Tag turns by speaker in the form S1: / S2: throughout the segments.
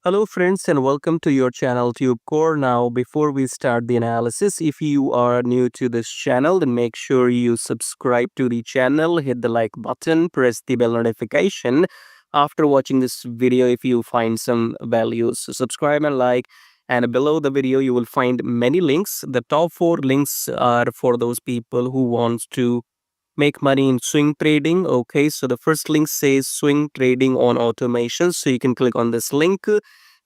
S1: Hello friends and welcome to your channel TubeCore. Now before we start the analysis, if you are new to this channel, then make sure you subscribe to the channel, hit the like button, press the bell notification. After watching this video, if you find some values, so subscribe and like. And below the video, you will find many links. The top 4 links are for those people who wants to make money in swing trading. Okay, so the first link says swing trading on automation, so you can click on this link,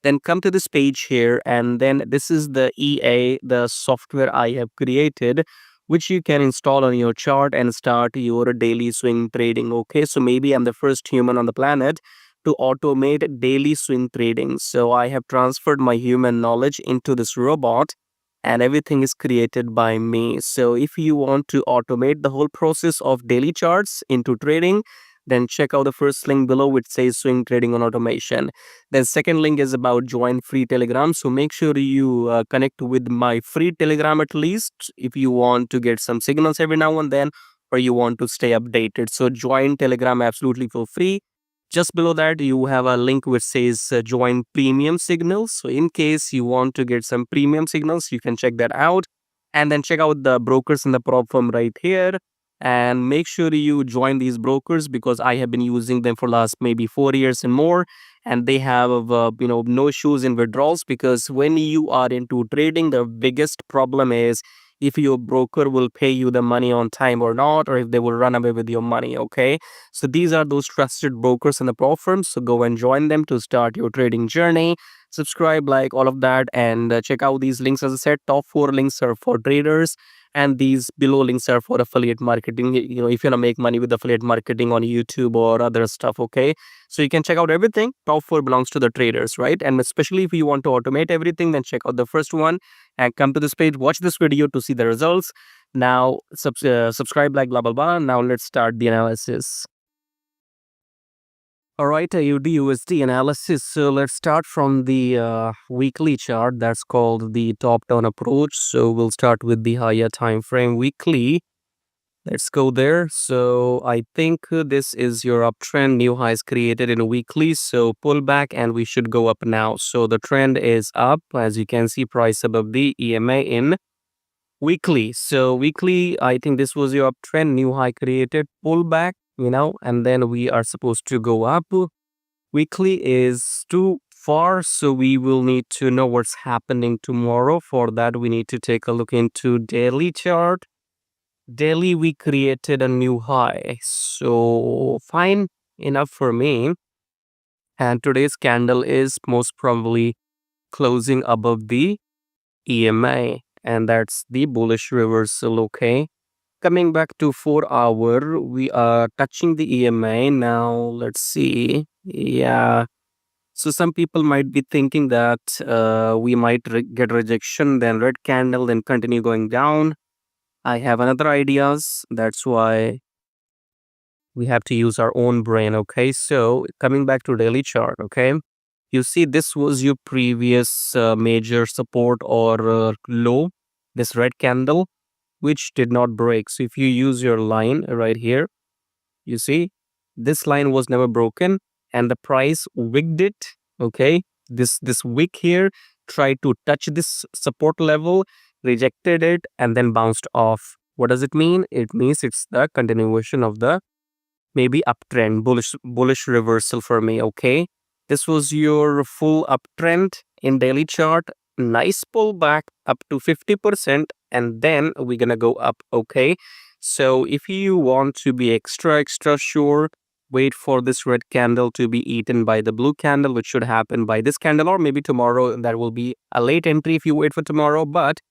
S1: then come to this page here, and then this is the the software I have created, which you can install on your chart and start your daily swing trading. Okay, so maybe I'm the first human on the planet to automate daily swing trading, so I have transferred my human knowledge into this robot, and everything is created by me. So if you want to automate the whole process of daily charts into trading, then check out the first link below which says swing trading on automation. Then second link is about join free Telegram. So make sure you connect with my free Telegram at least if you want to get some signals every now and then, or you want to stay updated. So join Telegram absolutely for free. Just below that, you have a link which says join premium signals. So in case you want to get some premium signals, you can check that out. And then check out the brokers in the prop firm right here. And make sure you join these brokers because I have been using them for last maybe 4 years and more. And they have, no issues in withdrawals, because when you are into trading, the biggest problem is if your broker will pay you the money on time or not, or if they will run away with your money. Okay, so these are those trusted brokers in the pro firms. So go and join them to start your trading journey. Subscribe, like all of that, and check out these links. As I said, top 4 links are for traders, and these below links are for affiliate marketing. If you want to make money with affiliate marketing on YouTube or other stuff. Okay, so you can check out everything. Top 4 belongs to the traders, right? And especially if you want to automate everything, then check out the first one and come to this page. Watch this video to see the results. Now subscribe, like blah blah blah. Now let's start the analysis. All right, AUDUSD analysis. So let's start from the weekly chart. That's called the top-down approach. So we'll start with the higher time frame weekly. Let's go there. So I think this is your uptrend. New highs created in a weekly. So pull back and we should go up now. So the trend is up. As you can see, price above the EMA in weekly. So weekly, I think this was your uptrend. New high created, pull back, and then we are supposed to go up. Weekly is too far, so we will need to know what's happening tomorrow. For that, we need to take a look into daily chart. Daily, we created a new high, so fine enough for me. And today's candle is most probably closing above the EMA, and that's the bullish reversal. Okay, coming back to 4 hour, we are touching the EMA now. Let's see. Yeah, so some people might be thinking that we might get rejection, then red candle, then continue going down. I have another ideas. That's why we have to use our own brain. Okay, so coming back to daily chart. Okay, you see this was your previous major support or low, this red candle, which did not break. So if you use your line right here, you see this line was never broken and the price wigged it. Okay, this wick here tried to touch this support level, rejected it, and then bounced off. What does it mean? It means it's the continuation of the maybe uptrend, bullish reversal for me. Okay, this was your full uptrend in daily chart. Nice pullback up to 50%, and then we're gonna go up. Okay, so if you want to be extra sure, wait for this red candle to be eaten by the blue candle, which should happen by this candle or maybe tomorrow. That will be a late entry if you wait for tomorrow. But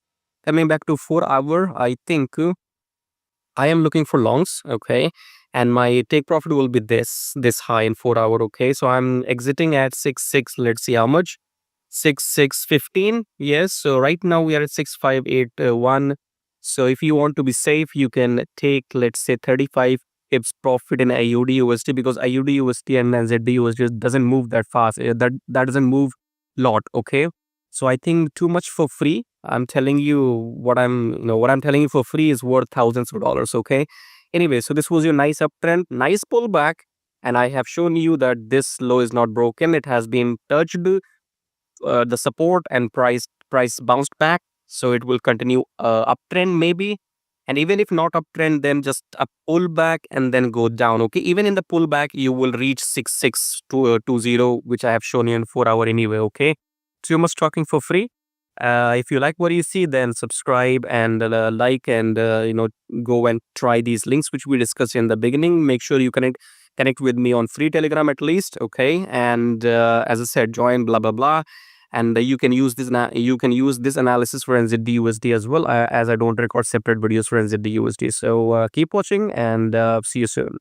S1: coming back to 4 hour, I think I am looking for longs. Okay, and my take profit will be this high in 4 hour. Okay, so I'm exiting at 6.6. Let's see how much. 6.615. Yes, so right now we are at 6.581. So if you want to be safe, you can take, let's say, 35 pips profit in AUDUSD, because AUDUSD and nzdusd doesn't move that fast. That doesn't move lot. Okay, so I think too much for free. I'm telling you what I'm telling you for free is worth thousands of dollars. Okay, anyway, so this was your nice uptrend, nice pullback, and I have shown you that this low is not broken. It has been touched the support and price bounced back, so it will continue uptrend maybe. And even if not uptrend, then just a pullback and then go down. Okay, even in the pullback, you will reach 6620, which I have shown you in 4 hour anyway. Okay, too much talking for free. If you like what you see, then subscribe and like, and go and try these links which we discussed in the beginning. Make sure you connect with me on free Telegram at least. Okay, and as I said, join blah blah blah. And you can use this analysis for nzdusd as well, as I don't record separate videos for nzdusd. So keep watching, and see you soon.